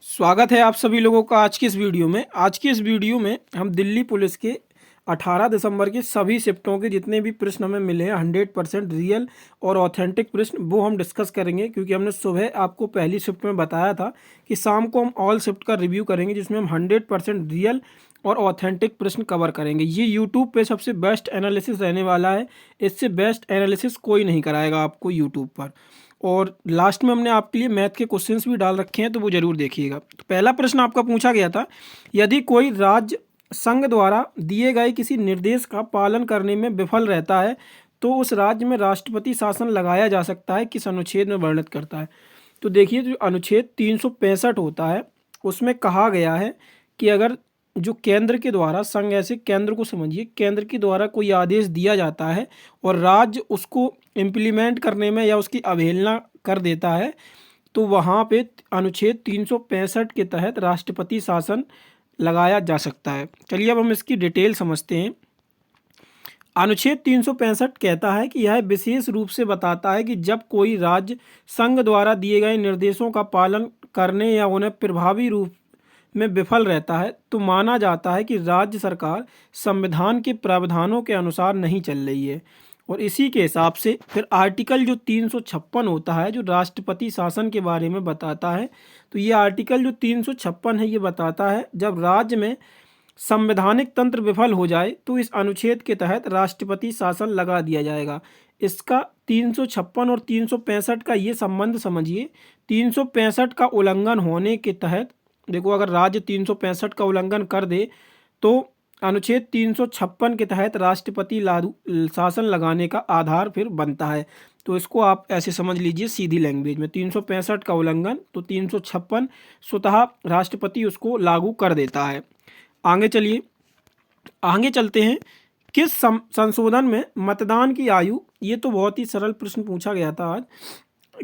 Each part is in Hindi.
स्वागत है आप सभी लोगों का आज की इस वीडियो में। आज की इस वीडियो में हम दिल्ली पुलिस के 18 दिसंबर के सभी शिफ्टों के जितने भी प्रश्न हमें मिले हैं 100% रियल और ऑथेंटिक प्रश्न वो हम डिस्कस करेंगे, क्योंकि हमने सुबह आपको पहली शिफ्ट में बताया था कि शाम को हम ऑल शिफ्ट का रिव्यू करेंगे जिसमें हम 100% रियल और ऑथेंटिक प्रश्न कवर करेंगे। ये यूट्यूब पे सबसे बेस्ट एनालिसिस रहने वाला है, इससे बेस्ट एनालिसिस कोई नहीं कराएगा आपको यूट्यूब पर। और लास्ट में हमने आपके लिए मैथ के क्वेश्चंस भी डाल रखे हैं, तो वो जरूर देखिएगा। तो पहला प्रश्न आपका पूछा गया था, यदि कोई राज्य संघ द्वारा दिए गए किसी निर्देश का पालन करने में विफल रहता है तो उस राज्य में राष्ट्रपति शासन लगाया जा सकता है, किस अनुच्छेद में वर्णित करता है। तो देखिए, जो अनुच्छेद 365 होता है उसमें कहा गया है कि अगर जो केंद्र के द्वारा, संघ ऐसे केंद्र को समझिए, केंद्र के द्वारा कोई आदेश दिया जाता है और राज्य उसको इम्प्लीमेंट करने में या उसकी अवहेलना कर देता है, तो वहाँ पे अनुच्छेद 365 के तहत राष्ट्रपति शासन लगाया जा सकता है। चलिए अब हम इसकी डिटेल समझते हैं। अनुच्छेद 365 कहता है कि यह विशेष रूप से बताता है कि जब कोई राज्य संघ द्वारा दिए गए निर्देशों का पालन करने या उन्हें प्रभावी रूप में विफल रहता है तो माना जाता है कि राज्य सरकार संविधान के प्रावधानों के अनुसार नहीं चल रही है। और इसी के हिसाब से फिर आर्टिकल जो 356 होता है, जो राष्ट्रपति शासन के बारे में बताता है, तो ये आर्टिकल जो 356 है ये बताता है जब राज्य में संवैधानिक तंत्र विफल हो जाए तो इस अनुच्छेद के तहत राष्ट्रपति शासन लगा दिया जाएगा। इसका 356 और 365 का ये संबंध समझिए। 365 का उल्लंघन होने के तहत, देखो, अगर राज्य 365 का उल्लंघन कर दे तो अनुच्छेद 356 के तहत राष्ट्रपति शासन लगाने का आधार फिर बनता है। तो इसको आप ऐसे समझ लीजिए सीधी लैंग्वेज में, 365 का उल्लंघन तो 356 स्वतः राष्ट्रपति उसको लागू कर देता है। आगे चलिए, आगे चलते हैं। किस संशोधन में मतदान की आयु, ये तो बहुत ही सरल प्रश्न पूछा गया था आज।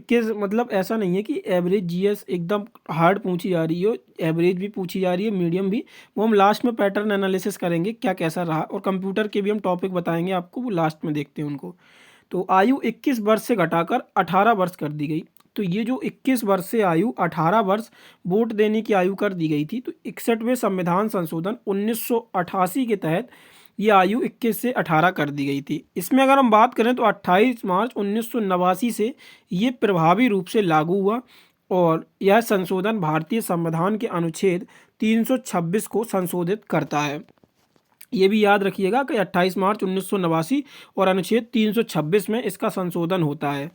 किस, मतलब ऐसा नहीं है कि एवरेज जीएस एकदम हार्ड पूछी जा रही हो, एवरेज भी पूछी जा रही है, मीडियम भी। वो हम लास्ट में पैटर्न एनालिसिस करेंगे क्या कैसा रहा, और कंप्यूटर के भी हम टॉपिक बताएंगे आपको, वो लास्ट में देखते हैं उनको। तो आयु 21 वर्ष से घटाकर 18 वर्ष कर दी गई। तो ये जो 21 वर्ष से आयु 18 वर्ष वोट देने की आयु कर दी गई थी, तो 61वें संविधान संशोधन 1988 के तहत ये आयु 21 से 18 कर दी गई थी। इसमें अगर हम बात करें तो 28 मार्च 1989 से ये प्रभावी रूप से लागू हुआ और यह संशोधन भारतीय संविधान के अनुच्छेद 326 को संशोधित करता है। ये भी याद रखिएगा कि 28 मार्च 1989 और अनुच्छेद 326 में इसका संशोधन होता है।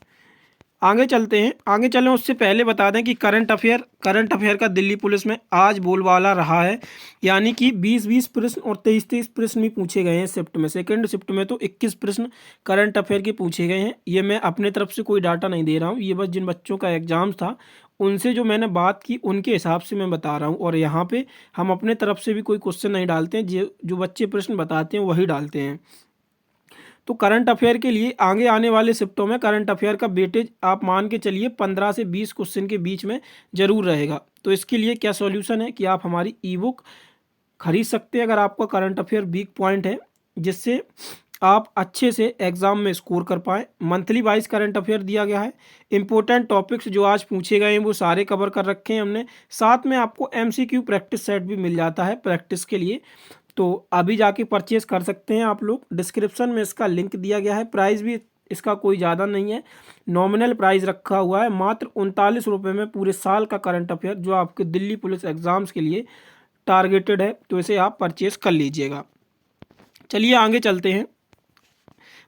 आगे चलते हैं, आगे चलें उससे पहले बता दें कि करंट अफेयर का दिल्ली पुलिस में आज बोलबाला रहा है, यानी कि 20-20 प्रश्न और 23-23 प्रश्न भी पूछे गए हैं शिफ्ट में। सेकंड शिफ्ट में तो 21 प्रश्न करंट अफेयर के पूछे गए हैं। ये मैं अपने तरफ से कोई डाटा नहीं दे रहा हूँ, ये बस जिन बच्चों का एग्जाम था उनसे जो मैंने बात की उनके हिसाब से मैं बता रहा हूँ। और यहाँ पे हम अपने तरफ से भी कोई क्वेश्चन नहीं डालते हैं, जो बच्चे प्रश्न बताते हैं वही डालते हैं। तो करंट अफेयर के लिए आगे आने वाले शिफ्टों में करंट अफेयर का वेटेज आप मान के चलिए 15 से 20 क्वेश्चन के बीच में जरूर रहेगा। तो इसके लिए क्या सॉल्यूशन है कि आप हमारी ई बुक खरीद सकते हैं अगर आपका करंट अफेयर वीक पॉइंट है, जिससे आप अच्छे से एग्जाम में स्कोर कर पाएँ। मंथली वाइज करंट अफेयर दिया गया है, इंपॉर्टेंट टॉपिक्स जो आज पूछे गए हैं वो सारे कवर कर रखे हैं हमने। साथ में आपको एमसीक्यू प्रैक्टिस सेट भी मिल जाता है प्रैक्टिस के लिए, तो अभी जाके परचेज कर सकते हैं आप लोग। डिस्क्रिप्शन में इसका लिंक दिया गया है। प्राइस भी इसका कोई ज़्यादा नहीं है, नॉमिनल प्राइस रखा हुआ है, मात्र 39 रुपये में पूरे साल का करंट अफेयर जो आपके दिल्ली पुलिस एग्ज़ाम्स के लिए टारगेटेड है, तो इसे आप परचेज कर लीजिएगा। चलिए आगे चलते हैं।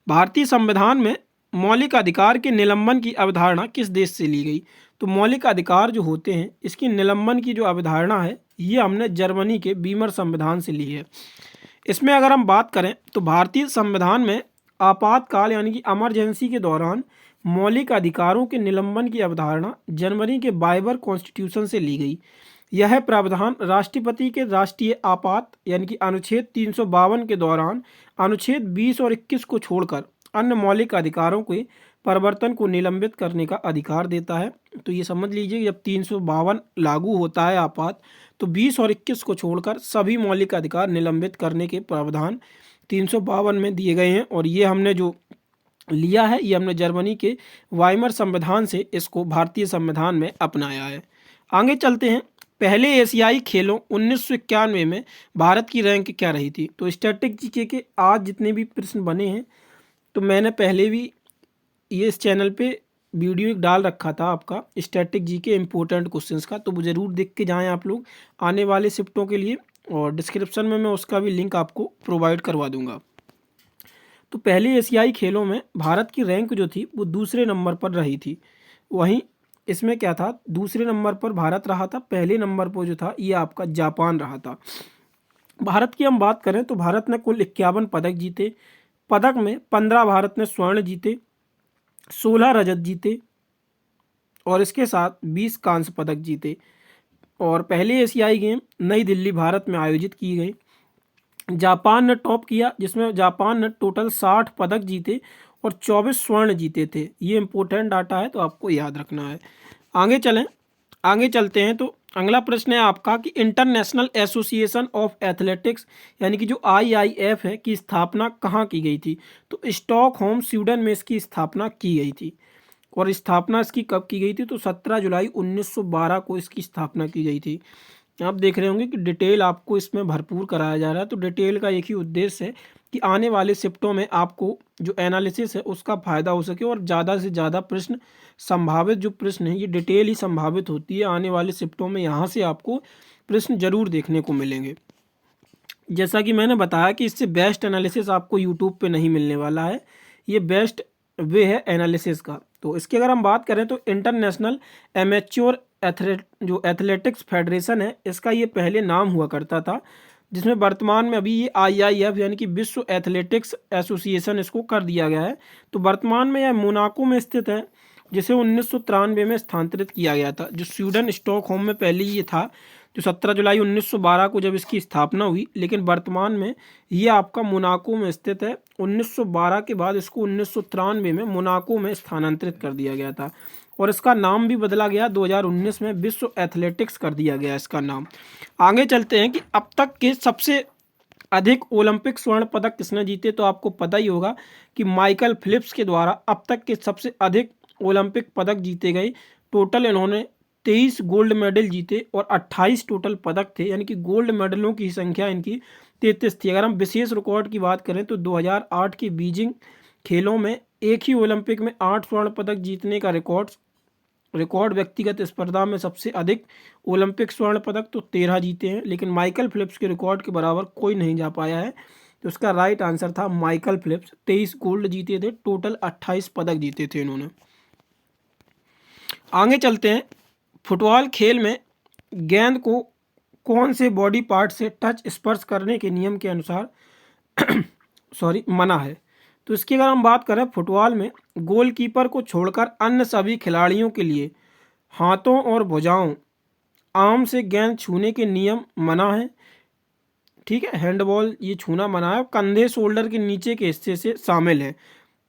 भारतीय संविधान में मौलिक अधिकार के निलंबन की अवधारणा किस देश से ली गई। तो मौलिक अधिकार जो होते हैं इसकी निलंबन की जो अवधारणा है ये हमने जर्मनी के वीमर संविधान से ली है। इसमें अगर हम बात करें तो भारतीय संविधान में आपातकाल यानी कि इमरजेंसी के दौरान मौलिक अधिकारों के निलंबन की अवधारणा जर्मनी के बाइबर कॉन्स्टिट्यूशन से ली गई। यह प्रावधान राष्ट्रपति के राष्ट्रीय आपात यानी कि अनुच्छेद 352 के दौरान अनुच्छेद 20 और 21 को छोड़कर अन्य मौलिक अधिकारों के परिवर्तन को निलंबित करने का अधिकार देता है। तो ये समझ लीजिए, जब 352 लागू होता है आपात, तो 20 और 21 को छोड़कर सभी मौलिक अधिकार निलंबित करने के प्रावधान 352 में दिए गए हैं। और ये हमने जो लिया है ये हमने जर्मनी के वाइमर संविधान से इसको भारतीय संविधान में अपनाया है। आगे चलते हैं। पहले एशियाई खेलों 1991 में भारत की रैंक क्या रही थी? तो स्टैटिक जीके के आज जितने भी प्रश्न बने हैं, तो मैंने पहले भी ये इस चैनल पे वीडियो एक डाल रखा था आपका स्टैटिक जीके इंपॉर्टेंट क्वेश्चंस का, तो वो ज़रूर देख के जाएं आप लोग आने वाले शिफ्टों के लिए, और डिस्क्रिप्शन में मैं उसका भी लिंक आपको प्रोवाइड करवा दूंगा। तो पहले एशियाई खेलों में भारत की रैंक जो थी वो दूसरे नंबर पर रही थी। वहीं इसमें क्या था, दूसरे नंबर पर भारत रहा था, पहले नंबर पर जो था ये आपका जापान रहा था। भारत की हम बात करें तो भारत ने कुल 51 पदक जीते। पदक में 15 भारत ने स्वर्ण जीते, 16 रजत जीते और इसके साथ 20 कांस्य पदक जीते। और पहले एशियाई गेम नई दिल्ली भारत में आयोजित की गई। जापान ने टॉप किया, जिसमें जापान ने टोटल 60 पदक जीते और 24 स्वर्ण जीते थे। ये इंपॉर्टेंट डाटा है, तो आपको याद रखना है। आगे चलते हैं। तो अगला प्रश्न है आपका कि इंटरनेशनल एसोसिएशन ऑफ एथलेटिक्स यानी कि जो IIF है की स्थापना कहाँ की गई थी? तो स्टॉकहोम स्वीडन में इसकी स्थापना की गई थी। और स्थापना इसकी कब की गई थी? तो 17 जुलाई 1912 को इसकी स्थापना की गई थी। आप देख रहे होंगे कि डिटेल आपको इसमें भरपूर कराया जा रहा है। तो डिटेल का एक ही उद्देश्य है कि आने वाले शिफ्टों में आपको जो एनालिसिस है उसका फ़ायदा हो सके और ज़्यादा से ज़्यादा प्रश्न, संभावित जो प्रश्न है ये डिटेल ही संभावित होती है। आने वाले शिफ्टों में यहाँ से आपको प्रश्न जरूर देखने को मिलेंगे। जैसा कि मैंने बताया कि इससे बेस्ट एनालिसिस आपको यूट्यूब पे नहीं मिलने वाला है, ये बेस्ट वे है एनालिसिस का। तो इसकी अगर हम बात करें तो इंटरनेशनल एमेच्योर एथलेटिक्स फेडरेशन है, इसका ये पहले नाम हुआ करता था, जिसमें वर्तमान में अभी ये IIF यानी कि विश्व एथलेटिक्स एसोसिएशन इसको कर दिया गया है। तो वर्तमान में यह मोनाको में स्थित है, जिसे 1993 में स्थानांतरित किया गया था। जो स्वीडन स्टॉकहोम में पहले ये था, जो 17 जुलाई 1912 को जब इसकी स्थापना हुई, लेकिन वर्तमान में ये आपका मोनाको में स्थित है। 1912 के बाद इसको 1993 में मोनाको में स्थानांतरित कर दिया गया था और इसका नाम भी बदला गया। 2019 में विश्व एथलेटिक्स कर दिया गया इसका नाम। आगे चलते हैं कि अब तक के सबसे अधिक ओलंपिक स्वर्ण पदक किसने जीते? तो आपको पता ही होगा कि माइकल फिलिप्स के द्वारा अब तक के सबसे अधिक ओलंपिक पदक जीते गए। टोटल इन्होंने 23 गोल्ड मेडल जीते और 28 टोटल पदक थे, यानी कि गोल्ड मेडलों की संख्या इनकी 33 थी। अगर हम विशेष रिकॉर्ड की बात करें तो 2008 के बीजिंग खेलों में एक ही ओलंपिक में 8 स्वर्ण पदक जीतने का रिकॉर्ड व्यक्तिगत स्पर्धा में सबसे अधिक ओलंपिक स्वर्ण पदक तो 13 जीते हैं, लेकिन माइकल फिलिप्स के रिकॉर्ड के बराबर कोई नहीं जा पाया है। तो उसका राइट आंसर था माइकल फिलिप्स। 23 गोल्ड जीते थे, टोटल 28 पदक जीते थे इन्होंने। आगे चलते हैं। फुटबॉल खेल में गेंद को कौन से बॉडी पार्ट से टच स्पर्श करने के नियम के अनुसार मना है? तो इसकी अगर हम बात करें, फुटबॉल में गोलकीपर को छोड़कर अन्य सभी खिलाड़ियों के लिए हाथों और भुजाओं, आर्म से गेंद छूने के नियम मना है। ठीक है, हैंडबॉल ये छूना मना है। कंधे शोल्डर के नीचे के हिस्से से शामिल है।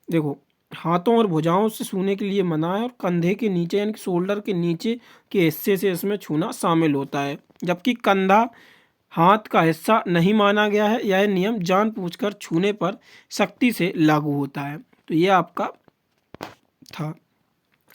देखो, हाथों और भुजाओं से छूने के लिए मना है और कंधे के नीचे यानी कि शोल्डर के नीचे के हिस्से से इसमें छूना शामिल होता है। जबकि कंधा हाथ का हिस्सा नहीं माना गया है। यह नियम जानबूझकर छूने पर सख्ती से लागू होता है। तो ये आपका था।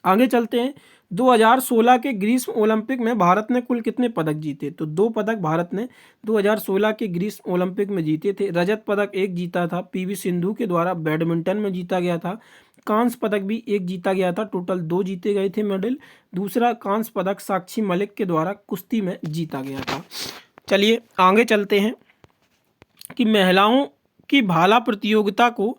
आगे चलते हैं। 2016 के ग्रीष्म ओलंपिक में भारत ने कुल कितने पदक जीते? तो 2 पदक भारत ने 2016 के ग्रीष्म ओलंपिक में जीते थे। रजत पदक 1 जीता था, PV सिंधु के द्वारा बैडमिंटन में जीता गया था। कांस्य पदक भी 1 जीता गया था, टोटल 2 जीते गए थे मेडल। दूसरा कांस्य पदक साक्षी मलिक के द्वारा कुश्ती में जीता गया था। चलिए आगे चलते हैं कि महिलाओं की भाला प्रतियोगिता को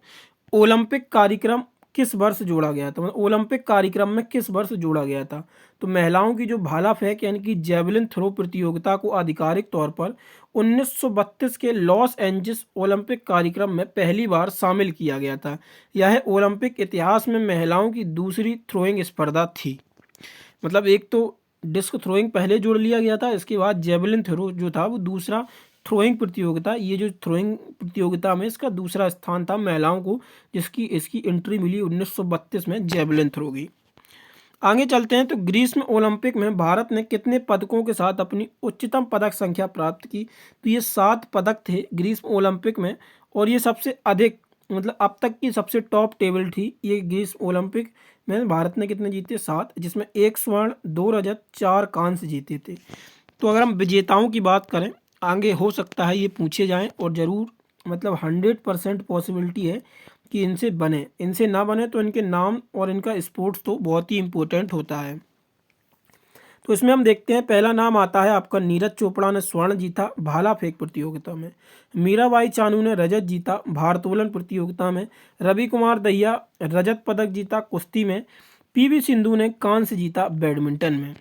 ओलंपिक कार्यक्रम किस वर्ष जोड़ा गया था? मतलब ओलंपिक कार्यक्रम में किस वर्ष जोड़ा गया था? तो महिलाओं की जो भाला फेंक यानी कि जेवलिन थ्रो प्रतियोगिता को आधिकारिक तौर पर 1932 के लॉस एंजल्स ओलंपिक कार्यक्रम में पहली बार शामिल किया गया था। यह ओलंपिक इतिहास में महिलाओं की दूसरी थ्रोइंग स्पर्धा थी। मतलब एक तो डिस्क थ्रोइंग पहले जोड़ लिया गया था, इसके बाद जेवलिन थ्रो जो था वो दूसरा थ्रोइंग प्रतियोगिता, ये जो थ्रोइंग प्रतियोगिता में इसका दूसरा स्थान था महिलाओं को, जिसकी इसकी एंट्री मिली 1932 में जेवलिन थ्रो की। आगे चलते हैं। तो ग्रीष्म ओलंपिक में भारत ने कितने पदकों के साथ अपनी उच्चतम पदक संख्या प्राप्त की? तो ये 7 पदक थे ग्रीष्म ओलंपिक में, और ये सबसे अधिक मतलब अब तक की सबसे टॉप टेबल थी ये। ग्रीष्म ओलंपिक में भारत ने कितने जीते? 7, जिसमें 1 स्वर्ण, 2 रजत, 4 कांस्य जीते थे। तो अगर हम विजेताओं की बात करें, आगे हो सकता है ये पूछे जाएं और ज़रूर मतलब 100% पॉसिबिलिटी है कि इनसे बने। इनसे ना बने तो इनके नाम और इनका स्पोर्ट्स तो बहुत ही इम्पोर्टेंट होता है। तो इसमें हम देखते हैं, पहला नाम आता है आपका नीरज चोपड़ा ने स्वर्ण जीता भाला फेंक प्रतियोगिता में। मीराबाई चानू ने रजत जीता भारोत्तोलन प्रतियोगिता में। रवि कुमार दहिया रजत पदक जीता कुश्ती में। पीवी सिंधु ने कांस्य जीता बैडमिंटन में।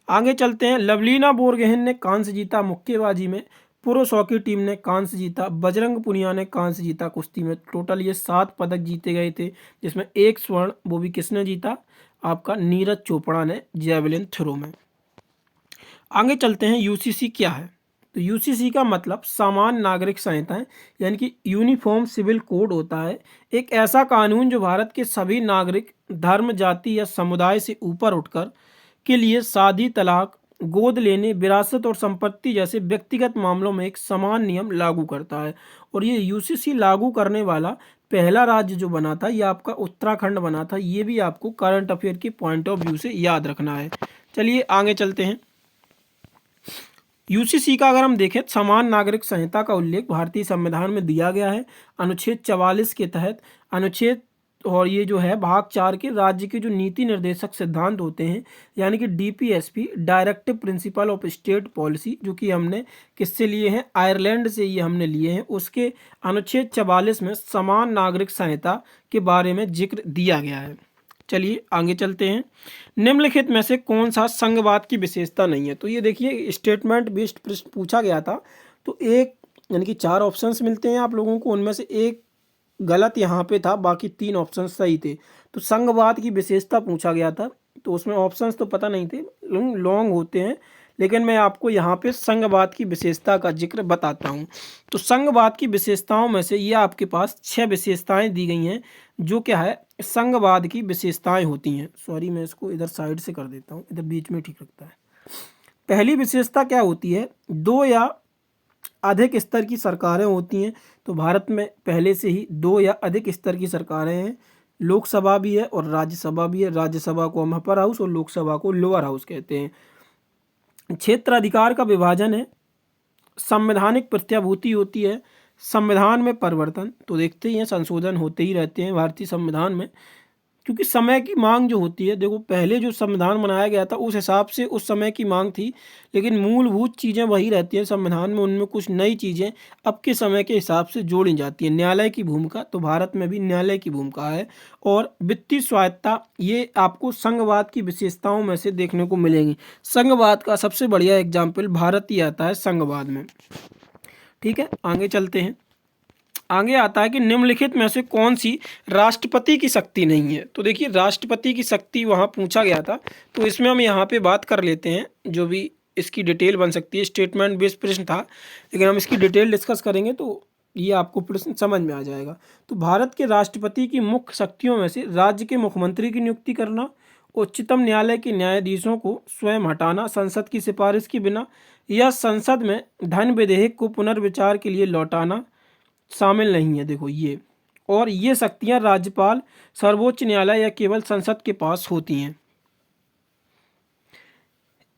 आगे चलते हैं, लवलीना बोरगोहेन ने कांस्य जीता मुक्केबाजी में। पुरुष हॉकी टीम ने कांस्य जीता। बजरंग पुनिया ने कांस्य जीता कुश्ती में। टोटल ये 7 पदक जीते गए थे, जिसमें 1 स्वर्ण वो भी किसने जीता, आपका नीरज चोपड़ा ने जेवलिन थ्रो में। आगे चलते हैं, यूसीसी क्या है। तो यूसीसी का मतलब सामान्य नागरिक संहिताएं, यानी कि यूनिफॉर्म सिविल कोड होता है। एक ऐसा कानून जो भारत के सभी नागरिक धर्म, जाति या समुदाय से ऊपर उठकर के लिए शादी, तलाक, गोद लेने, विरासत और संपत्ति जैसे व्यक्तिगत मामलों में एक समान नियम लागू करता है। और ये यूसीसी लागू करने वाला पहला राज्य जो बना था, ये आपका उत्तराखंड बना था। ये भी आपको करंट अफेयर के पॉइंट ऑफ व्यू से याद रखना है। चलिए आगे चलते हैं। यूसीसी का अगर हम देखें, समान नागरिक संहिता का उल्लेख भारतीय संविधान में दिया गया है। अनुच्छेद 44 के तहत अनुच्छेद और ये जो है भाग 4 के राज्य के जो नीति निर्देशक सिद्धांत होते हैं, यानी कि DPSP directive principle of state policy, जो कि हमने किससे लिए हैं, आयरलैंड से ये हमने लिए हैं, उसके अनुच्छेद 44 में समान नागरिक संहिता के बारे में जिक्र दिया गया है। चलिए आगे चलते हैं। निम्नलिखित में से कौन सा संघवाद की विशेषता नहीं है। तो ये देखिए, स्टेटमेंट बेस्ड प्रश्न पूछा गया था, तो एक यानी कि 4 ऑप्शंस मिलते हैं आप लोगों को, उनमें से एक गलत यहाँ पे था, बाकी 3 ऑप्शन सही थे। तो संघवाद की विशेषता पूछा गया था, तो उसमें ऑप्शंस तो पता नहीं थे, लॉन्ग होते हैं, लेकिन मैं आपको यहाँ पे संघवाद की विशेषता का जिक्र बताता हूँ। तो संघवाद की विशेषताओं में से ये आपके पास 6 विशेषताएं दी गई हैं, जो क्या है, संघवाद की विशेषताएं होती हैं। सॉरी, मैं इसको इधर साइड से कर देता हूँ, इधर बीच में ठीक लगता है। पहली विशेषता क्या होती है, 2 या अधिक स्तर की सरकारें होती हैं। तो भारत में पहले से ही 2 या अधिक स्तर की सरकारें हैं। लोकसभा भी है और राज्यसभा भी है। राज्यसभा को हम अपर हाउस और लोकसभा को लोअर हाउस कहते हैं। क्षेत्राधिकार का विभाजन है। संवैधानिक प्रत्याभूति होती है। संविधान में परिवर्तन, तो देखते ही हैं संशोधन होते ही रहते हैं भारतीय संविधान में, क्योंकि समय की मांग जो होती है, देखो पहले जो संविधान बनाया गया था उस हिसाब से उस समय की मांग थी, लेकिन मूलभूत चीज़ें वही रहती हैं संविधान में, उनमें कुछ नई चीज़ें अब के समय के हिसाब से जोड़ी जाती हैं। न्यायालय की भूमिका, तो भारत में भी न्यायालय की भूमिका है। और वित्तीय स्वायत्तता, ये आपको संघवाद की विशेषताओं में से देखने को मिलेंगी। संघवाद का सबसे बढ़िया एग्जाम्पल भारत ही आता है संघवाद में। ठीक है, आगे चलते हैं। आगे आता है कि निम्नलिखित में से कौन सी राष्ट्रपति की शक्ति नहीं है। तो देखिए, राष्ट्रपति की शक्ति वहाँ पूछा गया था, तो इसमें हम यहाँ पे बात कर लेते हैं, जो भी इसकी डिटेल बन सकती है। स्टेटमेंट बेस्ड प्रश्न था, लेकिन हम इसकी डिटेल डिस्कस करेंगे तो ये आपको प्रश्न समझ में आ जाएगा। तो भारत के राष्ट्रपति की मुख्य शक्तियों में से राज्य के मुख्यमंत्री की नियुक्ति करना, उच्चतम न्यायालय के न्यायाधीशों को स्वयं हटाना संसद की सिफारिश के बिना, या संसद में धन विधेयक को पुनर्विचार के लिए लौटाना शामिल नहीं है। देखो ये, और ये शक्तियां राज्यपाल, सर्वोच्च न्यायालय या केवल संसद के पास होती हैं।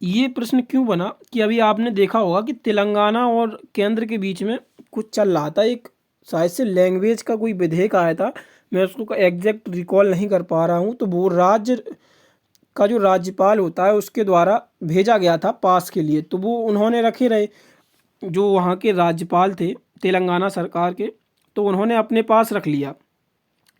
ये प्रश्न क्यों बना कि अभी आपने देखा होगा कि तेलंगाना और केंद्र के बीच में कुछ चल रहा था, एक शायद से लैंग्वेज का कोई विधेयक आया था, मैं उसको एग्जैक्ट रिकॉल नहीं कर पा रहा हूँ। तो वो राज्य का जो राज्यपाल होता है उसके द्वारा भेजा गया था पास के लिए, तो वो उन्होंने रखे रहे, जो वहाँ के राज्यपाल थे तेलंगाना सरकार के, तो उन्होंने अपने पास रख लिया।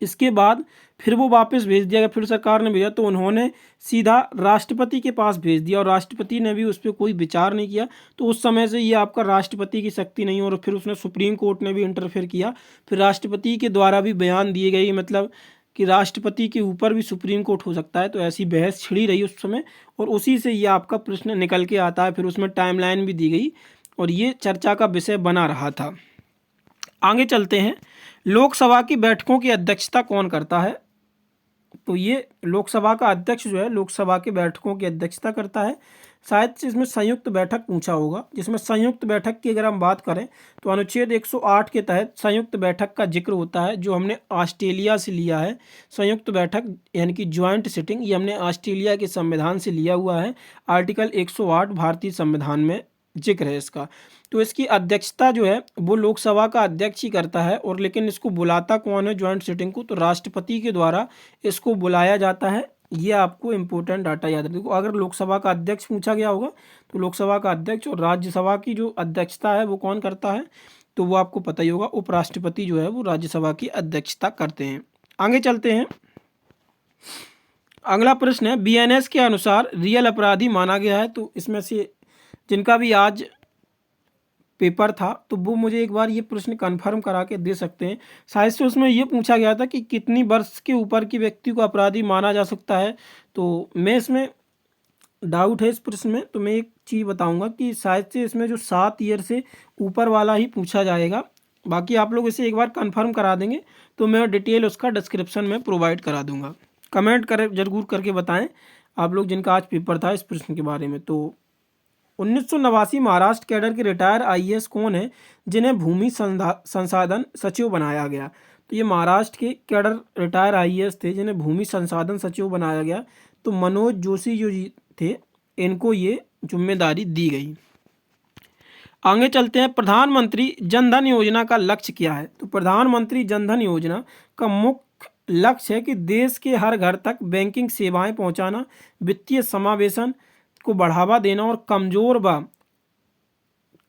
इसके बाद फिर वो वापस भेज दिया गया, फिर सरकार ने भेजा, तो उन्होंने सीधा राष्ट्रपति के पास भेज दिया और राष्ट्रपति ने भी उस पर कोई विचार नहीं किया। तो उस समय से ये आपका राष्ट्रपति की शक्ति नहीं, और फिर उसने सुप्रीम कोर्ट ने भी इंटरफेयर किया, फिर राष्ट्रपति के द्वारा भी बयान दिए गए, मतलब कि राष्ट्रपति के ऊपर भी सुप्रीम कोर्ट हो सकता है। तो ऐसी बहस छिड़ी रही उस समय, और उसी से ये आपका प्रश्न निकल के आता है। फिर उसमें टाइमलाइन भी दी गई और ये चर्चा का विषय बना रहा था। आगे चलते हैं, लोकसभा की बैठकों की अध्यक्षता कौन करता है। तो ये लोकसभा का अध्यक्ष जो है लोकसभा की बैठकों की अध्यक्षता करता है। शायद से इसमें संयुक्त बैठक पूछा होगा, जिसमें संयुक्त बैठक की अगर हम बात करें तो अनुच्छेद 108 के तहत संयुक्त बैठक का जिक्र होता है, जो हमने ऑस्ट्रेलिया से लिया है। संयुक्त बैठक यानी कि ज्वाइंट सिटिंग, ये हमने ऑस्ट्रेलिया के संविधान से लिया हुआ है। आर्टिकल 108 भारतीय संविधान में जिक्र है इसका। तो इसकी अध्यक्षता जो है वो लोकसभा का अध्यक्ष ही करता है, और लेकिन इसको बुलाता कौन है ज्वाइंट सिटिंग को, तो राष्ट्रपति के द्वारा इसको बुलाया जाता है। ये आपको इंपॉर्टेंट डाटा याद रखो। अगर लोकसभा का अध्यक्ष पूछा गया होगा तो लोकसभा का अध्यक्ष, और राज्यसभा की जो अध्यक्षता है वो कौन करता है, तो वो आपको पता ही होगा, उपराष्ट्रपति जो है वो राज्यसभा की अध्यक्षता करते हैं। आगे चलते हैं। अगला प्रश्न है, बीएनएस के अनुसार रियल अपराधी माना गया है। तो इसमें से जिनका भी आज पेपर था तो वो मुझे एक बार ये प्रश्न कंफर्म करा के दे सकते हैं। शायद से उसमें ये पूछा गया था कि कितनी वर्ष के ऊपर के व्यक्ति को अपराधी माना जा सकता है। तो मैं इसमें डाउट है इस प्रश्न में, तो मैं एक चीज़ बताऊंगा कि शायद से इसमें जो 7 ईयर से ऊपर वाला ही पूछा जाएगा। बाकी आप लोग इसे एक बार कंफर्म करा देंगे तो मैं डिटेल उसका डिस्क्रिप्शन में प्रोवाइड करा दूंगा। कमेंट करें जरूर करके बताएं आप लोग जिनका आज पेपर था इस प्रश्न के बारे में। तो 1989 महाराष्ट्र कैडर के रिटायर आईएएस कौन है जिन्हें भूमि संसाधन सचिव बनाया गया। तो ये महाराष्ट्र के कैडर रिटायर आईएएस थे जिन्हें भूमि संसाधन सचिव बनाया गया। तो मनोज जोशी जो जी थे, इनको ये जिम्मेदारी दी गई। आगे चलते हैं। प्रधानमंत्री जन धन योजना का लक्ष्य क्या है। तो प्रधानमंत्री जन धन योजना का मुख्य लक्ष्य है कि देश के हर घर तक बैंकिंग सेवाएं पहुंचाना, वित्तीय समावेशन को बढ़ावा देना और कमजोर व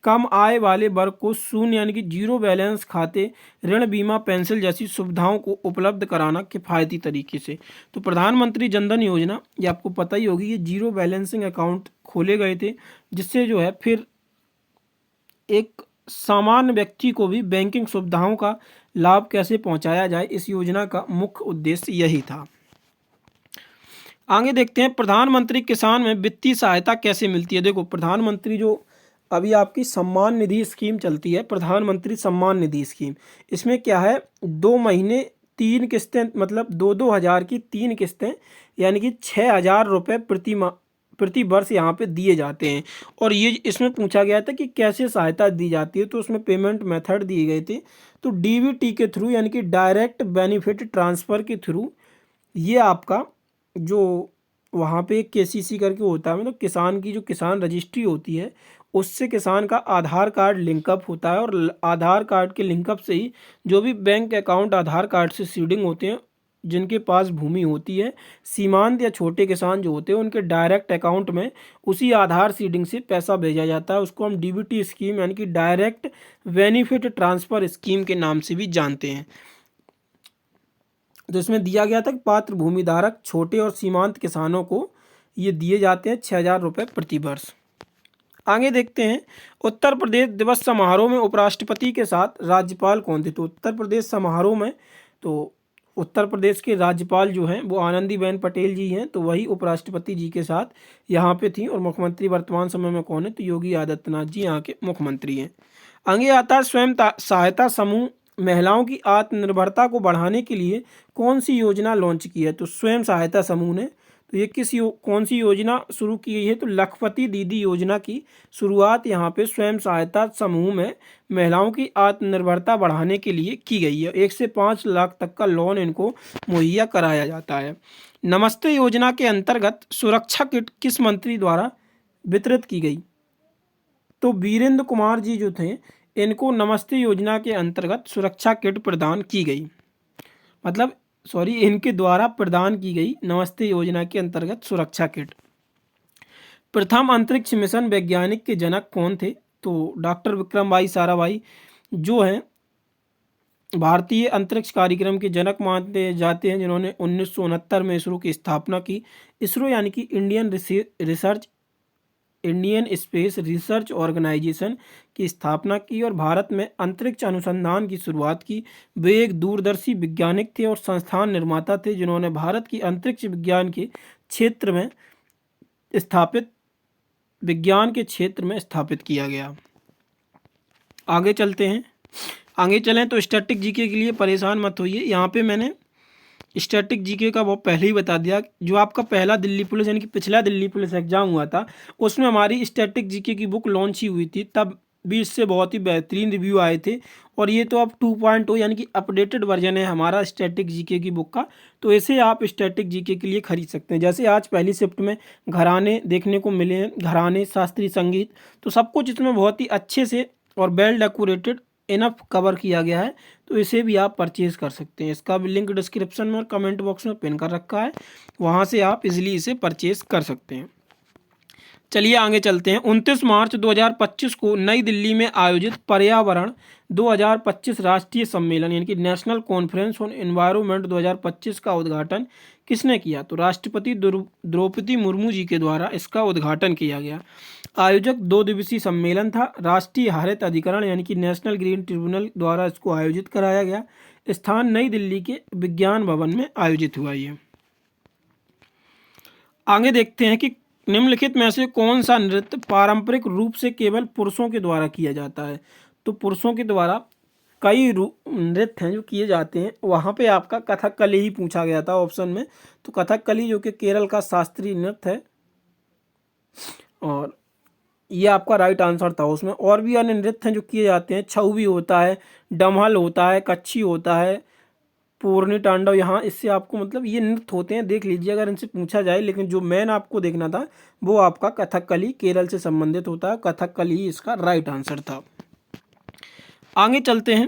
कम आय वाले वर्ग को शून्य यानी कि जीरो बैलेंस खाते, ऋण, बीमा, पेंशन जैसी सुविधाओं को उपलब्ध कराना किफ़ायती तरीके से। तो प्रधानमंत्री जन धन योजना, ये आपको पता ही होगी, ये जीरो बैलेंसिंग अकाउंट खोले गए थे, जिससे जो है फिर एक सामान्य व्यक्ति को भी बैंकिंग सुविधाओं का लाभ कैसे पहुंचाया जाए, इस योजना का मुख्य उद्देश्य यही था। आगे देखते हैं, प्रधानमंत्री किसान में वित्तीय सहायता कैसे मिलती है। देखो, प्रधानमंत्री जो अभी आपकी सम्मान निधि स्कीम चलती है, प्रधानमंत्री सम्मान निधि स्कीम, इसमें क्या है 2 महीने 3 किस्तें, मतलब 2-2 हज़ार की 3 किस्तें, यानी कि 6,000 रुपये प्रति वर्ष यहाँ पे दिए जाते हैं। और ये इसमें पूछा गया था कि कैसे सहायता दी जाती है, तो उसमें पेमेंट मेथड दिए गए थे। तो डीबीटी के थ्रू यानी कि डायरेक्ट बेनिफिट ट्रांसफ़र के थ्रू ये आपका जो वहाँ पे केसीसी करके होता है, मतलब किसान की जो किसान रजिस्ट्री होती है, उससे किसान का आधार कार्ड लिंकअप होता है, और आधार कार्ड के लिंकअप से ही जो भी बैंक अकाउंट आधार कार्ड से सीडिंग होते हैं, जिनके पास भूमि होती है, सीमांत या छोटे किसान जो होते हैं, उनके डायरेक्ट अकाउंट में उसी आधार सीडिंग से पैसा भेजा जाता है। उसको हम डीबीटी स्कीम यानी कि डायरेक्ट बेनिफिट ट्रांसफ़र स्कीम के नाम से भी जानते हैं। तो इसमें दिया गया था कि पात्र भूमिधारक छोटे और सीमांत किसानों को ये दिए जाते हैं 6,000 रुपये प्रति वर्ष। आगे देखते हैं, उत्तर प्रदेश दिवस समारोह में उपराष्ट्रपति के साथ राज्यपाल कौन थे। तो उत्तर प्रदेश समारोह में तो उत्तर प्रदेश के राज्यपाल जो हैं वो आनंदीबेन पटेल जी हैं, तो वही उपराष्ट्रपति जी के साथ यहाँ पे थी। और मुख्यमंत्री वर्तमान समय में कौन है, तो योगी आदित्यनाथ जी यहाँ के मुख्यमंत्री हैं। आगे आता है, स्वयं सहायता समूह महिलाओं की आत्मनिर्भरता को बढ़ाने के लिए कौन सी योजना लॉन्च की है। तो स्वयं सहायता समूह ने, तो ये कौन सी योजना शुरू की गई है, तो लखपति दीदी योजना की शुरुआत यहाँ पे स्वयं सहायता समूह में महिलाओं की आत्मनिर्भरता बढ़ाने के लिए की गई है। 1 से 5 लाख तक का लोन इनको मुहैया कराया जाता है। नमस्ते योजना के अंतर्गत सुरक्षा किट किस मंत्री द्वारा वितरित की गई। तो वीरेंद्र कुमार जी जो थे, इनको नमस्ते योजना के अंतर्गत सुरक्षा किट प्रदान की गई, मतलब इनके द्वारा प्रदान की गई नमस्ते योजना के अंतर्गत सुरक्षा किट। प्रथम अंतरिक्ष मिशन वैज्ञानिक के जनक कौन थे। तो डॉक्टर विक्रम भाई साराभाई जो हैं भारतीय अंतरिक्ष कार्यक्रम के जनक माने जाते हैं, जिन्होंने 1969 में इसरो की स्थापना की। इसरो यानी कि इंडियन स्पेस रिसर्च ऑर्गेनाइजेशन की स्थापना की और भारत में अंतरिक्ष अनुसंधान की शुरुआत की। वे एक दूरदर्शी वैज्ञानिक थे और संस्थान निर्माता थे, जिन्होंने भारत की अंतरिक्ष विज्ञान के क्षेत्र में स्थापित किया गया। आगे चलते हैं। आगे चलें तो स्टैटिक जीके के लिए परेशान मत होइए। यहाँ पे मैंने स्टैटिक जीके का वो पहले ही बता दिया। जो आपका पहला दिल्ली पुलिस यानी कि पिछला दिल्ली पुलिस एग्जाम हुआ था उसमें हमारी स्टैटिक जीके की बुक लॉन्च ही हुई थी, तब भी इससे बहुत ही बेहतरीन रिव्यू आए थे। और ये तो अब 2.0 यानी कि अपडेटेड वर्जन है हमारा स्टैटिक जीके की बुक का, तो इसे आप स्टैटिक जीके के लिए खरीद सकते हैं। जैसे आज पहली शिफ्ट में घराने देखने को मिले हैं, घराने, शास्त्रीय संगीत, तो सब कुछ इसमें बहुत ही अच्छे से और वेल डेकोरेटेड इनफ कवर किया गया है, तो इसे भी आप परचेज कर सकते हैं। इसका भी लिंक डिस्क्रिप्शन में और कमेंट बॉक्स में पिन कर रखा है, वहाँ से आप इजीली इसे परचेज कर सकते हैं। चलिए आगे चलते हैं। 29 मार्च 2025 को नई दिल्ली में आयोजित पर्यावरण 2025 राष्ट्रीय सम्मेलन यानी कि नेशनल कॉन्फ्रेंस ऑन एनवायरनमेंट 2025 का उद्घाटन किसने किया? तो राष्ट्रपति द्रौपदी मुर्मू जी के द्वारा इसका उद्घाटन किया गया। आयोजक 2 दिवसीय सम्मेलन था। राष्ट्रीय हरित अधिकरण यानी कि नेशनल ग्रीन ट्रिब्यूनल द्वारा इसको आयोजित कराया गया। स्थान नई दिल्ली के विज्ञान भवन में आयोजित हुआ। ये आगे देखते हैं कि निम्नलिखित में से कौन सा नृत्य पारंपरिक रूप से केवल पुरुषों के द्वारा किया जाता है? तो पुरुषों के द्वारा कई नृत्य हैं जो किए जाते हैं। वहाँ पे आपका कथकली ही पूछा गया था ऑप्शन में, तो कथकली जो कि केरल का शास्त्रीय नृत्य है और ये आपका राइट आंसर था। उसमें और भी अन्य नृत्य हैं जो किए जाते हैं। छऊ भी होता है, डमहल होता है, कच्छी होता है, पूर्णी तांडव। यहाँ इससे आपको मतलब ये नृत्य होते हैं, देख लीजिए अगर इनसे पूछा जाए, लेकिन जो मेन आपको देखना था वो आपका कथकली केरल से संबंधित होता है। कथकली ही इसका राइट आंसर था। आगे चलते हैं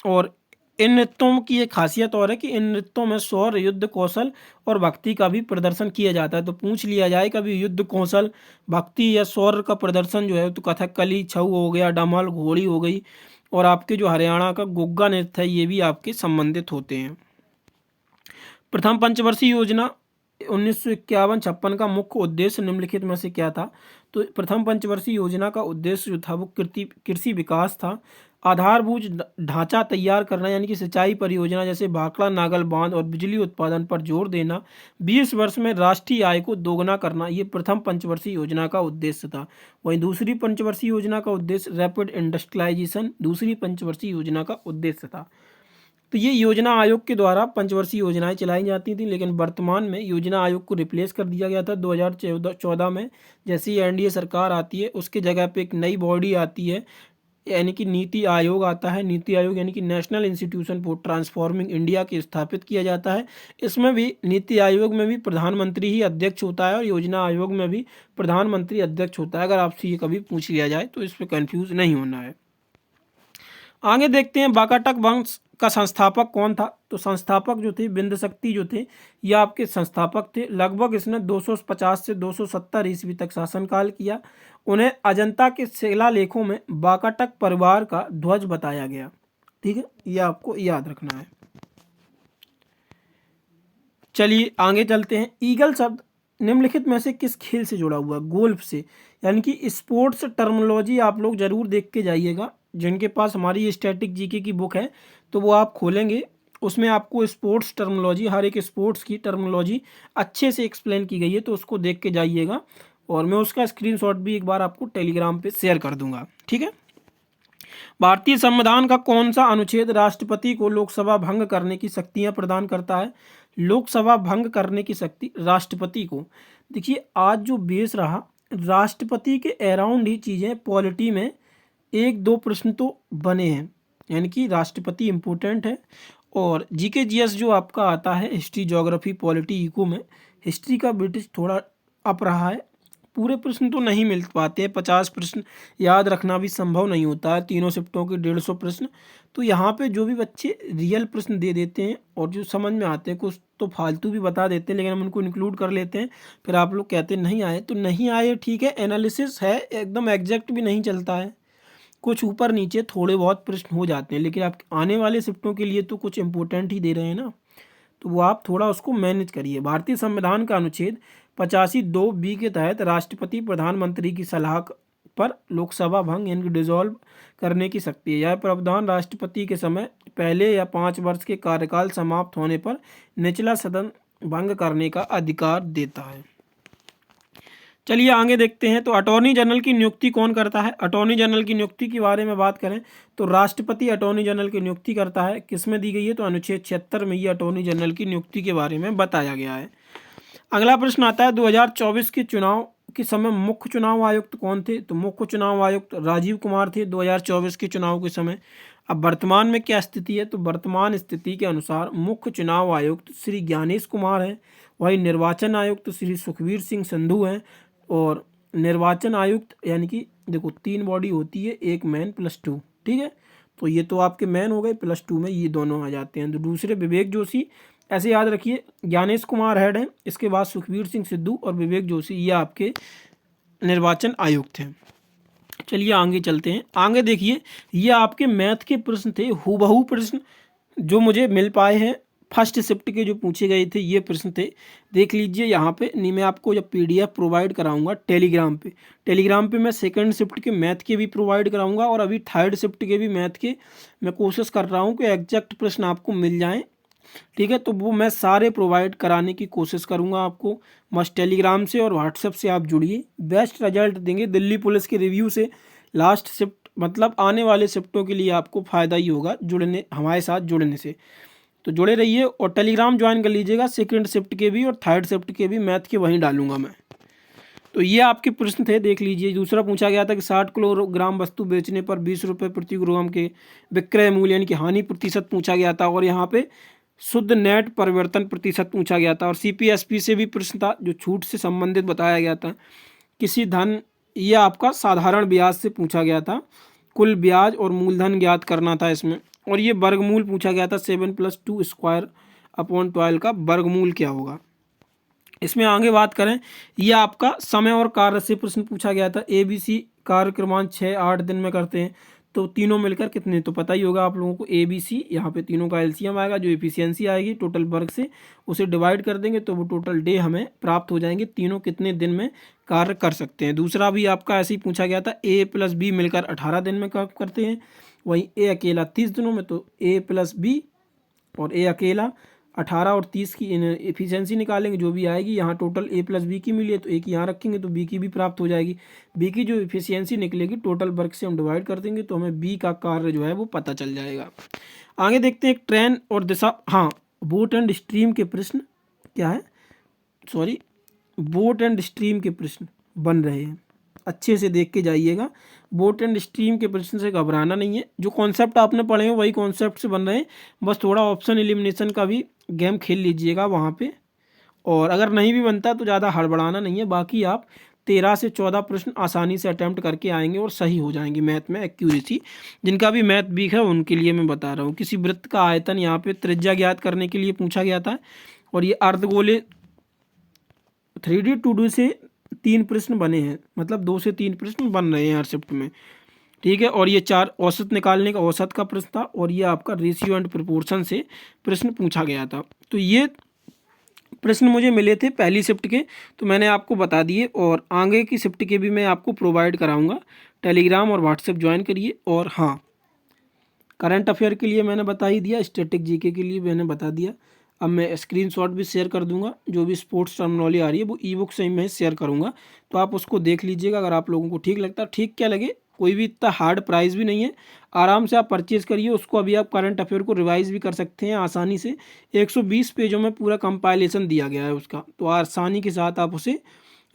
और इन नृत्यों की एक खासियत और है कि इन नृत्यों में शौर्य, युद्ध कौशल और भक्ति का भी प्रदर्शन किया जाता है। तो पूछ लिया जाए कभी युद्ध कौशल, भक्ति या शौर्य का प्रदर्शन जो है, तो कथकली, छऊ हो गया, डमहल, घोड़ी हो गई और आपके जो हरियाणा का गुग्गा नृत्य है ये भी आपके संबंधित होते हैं। प्रथम पंचवर्षीय योजना 1951-56 का मुख्य उद्देश्य निम्नलिखित में से क्या था? तो प्रथम पंचवर्षीय योजना का उद्देश्य जो था वो कृषि विकास था। आधारभूत ढांचा तैयार करना यानी कि सिंचाई परियोजना जैसे भाखड़ा नागल बांध और बिजली उत्पादन पर जोर देना। 20 वर्ष में राष्ट्रीय आय को दोगुना करना, ये प्रथम पंचवर्षीय योजना का उद्देश्य था। वहीं दूसरी पंचवर्षीय योजना का उद्देश्य रैपिड इंडस्ट्रियलाइजेशन दूसरी पंचवर्षीय योजना का उद्देश्य था। तो ये योजना आयोग के द्वारा पंचवर्षीय योजनाएं चलाई जाती थी, लेकिन वर्तमान में योजना आयोग को रिप्लेस कर दिया गया था 2014 में। जैसे ही एनडीए सरकार आती है उसके जगह पे एक नई बॉडी आती है यानी कि नीति आयोग आता है। नीति आयोग यानी कि national institution for transforming India के स्थापित किया जाता है। इसमें भी नीति आयोग में भी प्रधानमंत्री ही अध्यक्ष होता है और योजना आयोग में भी प्रधानमंत्री अध्यक्ष होता है। अगर आपसे ये कभी पूछ लिया जाए तो इस पर कन्फ्यूज नहीं होना है। आगे देखते हैं वाकाटक वंश का संस्थापक कौन था? तो संस्थापक जो थे बिंद शक्ति जो थे ये आपके संस्थापक थे। लगभग इसने 250 से 270 ईस्वी तक शासनकाल किया। उन्हें अजंता के शिलालेखों में वाकाटक परिवार का ध्वज बताया गया। ठीक है, ये आपको याद रखना है। चलिए आगे चलते हैं। ईगल शब्द निम्नलिखित में से किस खेल से जुड़ा हुआ है? गोल्फ से, यानी कि स्पोर्ट्स टर्मिनोलॉजी आप लोग जरूर देख के जाइएगा। जिनके पास हमारी स्टैटिक जीके की बुक है तो वो आप खोलेंगे, उसमें आपको स्पोर्ट्स टर्मिनोलॉजी, हर एक स्पोर्ट्स की टर्मिनोलॉजी अच्छे से एक्सप्लेन की गई है, तो उसको देख के जाइएगा। और मैं उसका स्क्रीनशॉट भी एक बार आपको टेलीग्राम पे शेयर कर दूंगा। ठीक है। भारतीय संविधान का कौन सा अनुच्छेद राष्ट्रपति को लोकसभा भंग करने की शक्तियां प्रदान करता है? लोकसभा भंग करने की शक्ति राष्ट्रपति को, देखिए आज जो बेस रहा राष्ट्रपति के अराउंड ही चीज़ें पॉलिटी में 1-2 प्रश्न तो बने हैं, यानी कि राष्ट्रपति इम्पोर्टेंट है। और जीके जीएस जो आपका आता है हिस्ट्री, ज्योग्राफी, पॉलिटी, इको में हिस्ट्री का ब्रिटिश थोड़ा अप रहा है। पूरे प्रश्न तो नहीं मिल पाते हैं, 50 प्रश्न याद रखना भी संभव नहीं होता है, तीनों शिफ्टों के 150 प्रश्न। तो यहाँ पे जो भी बच्चे रियल प्रश्न दे देते हैं और जो समझ में आते हैं, कुछ तो फालतू भी बता देते हैं लेकिन हम उनको इंक्लूड कर लेते हैं, फिर आप लोग कहते हैं नहीं आए, तो नहीं आए ठीक है, एनालिसिस है, एकदम एग्जैक्ट भी नहीं चलता है, कुछ ऊपर नीचे थोड़े बहुत प्रश्न हो जाते हैं, लेकिन आप आने वाले शिफ्टों के लिए तो कुछ इंपॉर्टेंट ही दे रहे हैं ना, तो वो आप थोड़ा उसको मैनेज करिए। भारतीय संविधान का अनुच्छेद 85(2)(b) के तहत राष्ट्रपति प्रधानमंत्री की सलाह पर लोकसभा भंग यानी डिसॉल्व करने की शक्ति है। यह प्रावधान राष्ट्रपति के समय पहले या 5 वर्ष के कार्यकाल समाप्त होने पर निचला सदन भंग करने का अधिकार देता है। चलिए आगे देखते हैं। तो अटॉर्नी जनरल की नियुक्ति कौन करता है? अटॉर्नी जनरल की नियुक्ति के बारे में बात करें तो राष्ट्रपति अटॉर्नी जनरल की नियुक्ति करता है। किस में दी गई है? तो अनुच्छेद 76 में ये अटॉर्नी जनरल की नियुक्ति के बारे में बताया गया है। अगला प्रश्न आता है 2024 के चुनाव के समय मुख्य चुनाव आयुक्त कौन थे? तो मुख्य चुनाव आयुक्त राजीव कुमार थे 2024 के चुनाव के समय। अब वर्तमान में क्या स्थिति है? तो वर्तमान स्थिति के अनुसार मुख्य चुनाव आयुक्त श्री ज्ञानेश कुमार है, वही निर्वाचन आयुक्त श्री सुखबीर सिंह संधू हैं, और निर्वाचन आयुक्त यानी कि देखो 3 बॉडी होती है, एक मैन प्लस 2, ठीक है। तो ये तो आपके मैन हो गए, प्लस 2 में ये दोनों आ जाते हैं। तो दूसरे विवेक जोशी, ऐसे याद रखिए, ज्ञानेश कुमार हेड हैं, इसके बाद सुखबीर सिंह सिद्धू और विवेक जोशी ये आपके निर्वाचन आयुक्त हैं। चलिए आगे चलते हैं। आगे देखिए, ये आपके मैथ के प्रश्न थे, हूबहू प्रश्न जो मुझे मिल पाए हैं फर्स्ट शिफ्ट के जो पूछे गए थे, ये प्रश्न थे। देख लीजिए यहाँ पे, नहीं मैं आपको जब PDF प्रोवाइड कराऊंगा टेलीग्राम पे मैं सेकंड शिफ्ट के मैथ के भी प्रोवाइड कराऊंगा, और अभी थर्ड शिफ्ट के भी मैथ के मैं कोशिश कर रहा हूँ कि एग्जैक्ट प्रश्न आपको मिल जाएँ, ठीक है। तो वो मैं सारे प्रोवाइड कराने की कोशिश करूंगा आपको। मस्ट टेलीग्राम से और व्हाट्सएप से आप जुड़िए, बेस्ट रिजल्ट देंगे दिल्ली पुलिस के रिव्यू से। लास्ट शिफ्ट मतलब आने वाले शिफ्टों के लिए आपको फ़ायदा ही होगा जुड़ने, हमारे साथ जुड़ने से। तो जुड़े रहिए और टेलीग्राम ज्वाइन कर लीजिएगा, सेकंड शिफ्ट के भी और थर्ड शिफ्ट के भी मैथ के वहीं डालूंगा मैं। तो ये आपके प्रश्न थे, देख लीजिए। दूसरा पूछा गया था कि 60 किलोग्राम वस्तु बेचने पर 20 रुपये प्रति किलोग्राम के विक्रय मूल्य यानी कि हानि प्रतिशत पूछा गया था, और यहाँ पे शुद्ध नेट परिवर्तन प्रतिशत पूछा गया था। और CPSP से भी प्रश्न था जो छूट से संबंधित बताया गया था। किसी धन, यह आपका साधारण ब्याज से पूछा गया था, कुल ब्याज और मूलधन ज्ञात करना था इसमें। और ये वर्गमूल पूछा गया था, 7 + 2 स्क्वायर अपॉन 12 का वर्गमूल क्या होगा। इसमें आगे बात करें, यह आपका समय और कार्य से प्रश्न पूछा गया था। ABC कार्य क्रमांक 6-8 दिन में करते हैं, तो तीनों मिलकर कितने, तो पता ही होगा आप लोगों को। ABC यहाँ पे तीनों का LCM आएगा, जो एफिशिएंसी आएगी टोटल वर्क से उसे डिवाइड कर देंगे तो वो टोटल डे हमें प्राप्त हो जाएंगे, तीनों कितने दिन में कार्य कर सकते हैं। दूसरा भी आपका ऐसे ही पूछा गया था, A + B मिलकर 18 दिन में करते हैं, वहीं A अकेला 30 दिनों में। तो A + B और A अकेला 18 और 30 की एफिशिएंसी निकालेंगे, जो भी आएगी। यहाँ टोटल A + B की मिली है तो एक यहाँ रखेंगे तो B की भी प्राप्त हो जाएगी। B की जो एफिशिएंसी निकलेगी टोटल वर्क से हम डिवाइड कर देंगे तो हमें B का कार्य जो है वो पता चल जाएगा। आगे देखते हैं, एक ट्रेन और दिशा, हाँ बोट एंड स्ट्रीम के प्रश्न क्या है, सॉरी बोट एंड स्ट्रीम के प्रश्न बन रहे हैं, अच्छे से देख के जाइएगा। बोट एंड स्ट्रीम के प्रश्न से घबराना नहीं है, जो कॉन्सेप्ट आपने पढ़े हैं वही कॉन्सेप्ट से बन रहे हैं, बस थोड़ा ऑप्शन एलिमिनेशन का भी गेम खेल लीजिएगा वहाँ पे। और अगर नहीं भी बनता तो ज़्यादा हड़बड़ाना नहीं है, बाकी आप 13 से 14 प्रश्न आसानी से अटैम्प्ट करके आएंगे और सही हो जाएंगे मैथ में एक्यूरेसी। जिनका भी मैथ वीक है उनके लिए मैं बता रहा हूँ। किसी वृत्त का आयतन यहाँ पे त्रिज्या ज्ञात करने के लिए पूछा गया था, और ये अर्धगोले 3D 2D से 3 प्रश्न बने हैं, मतलब 2 से 3 प्रश्न बन रहे हैं हर शिफ्ट में, ठीक है। और ये 4 औसत निकालने का औसत का प्रश्न था, और ये आपका रेशियो एंड प्रोपोर्शन से प्रश्न पूछा गया था। तो ये प्रश्न मुझे मिले थे पहली शिफ्ट के, तो मैंने आपको बता दिए, और आगे की शिफ्ट के भी मैं आपको प्रोवाइड कराऊंगा। टेलीग्राम और व्हाट्सएप ज्वाइन करिए। और हाँ, करंट अफेयर के लिए मैंने बता ही दिया, स्टैटिक जीके के लिए मैंने बता दिया। अब मैं स्क्रीनशॉट भी शेयर कर दूंगा, जो भी स्पोर्ट्स टर्मिनोलॉजी आ रही है वो ई-बुक से ही मैं शेयर करूंगा, तो आप उसको देख लीजिएगा। अगर आप लोगों को ठीक लगता है, ठीक क्या लगे, कोई भी इतना हार्ड प्राइस भी नहीं है, आराम से आप परचेज़ करिए उसको। अभी आप करंट अफेयर को रिवाइज भी कर सकते हैं आसानी से। 120 पेजों में पूरा कंपाइलेशन दिया गया है उसका, तो आसानी के साथ आप उसे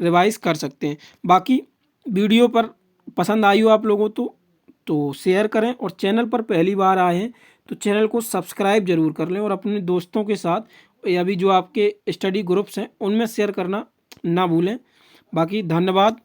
रिवाइज कर सकते हैं। बाकी वीडियो पर पसंद आई हो आप लोगों तो शेयर करें, और चैनल पर पहली बार आए हैं तो चैनल को सब्सक्राइब जरूर कर लें, और अपने दोस्तों के साथ या भी जो आपके स्टडी ग्रुप्स हैं उनमें शेयर करना ना भूलें। बाकी धन्यवाद।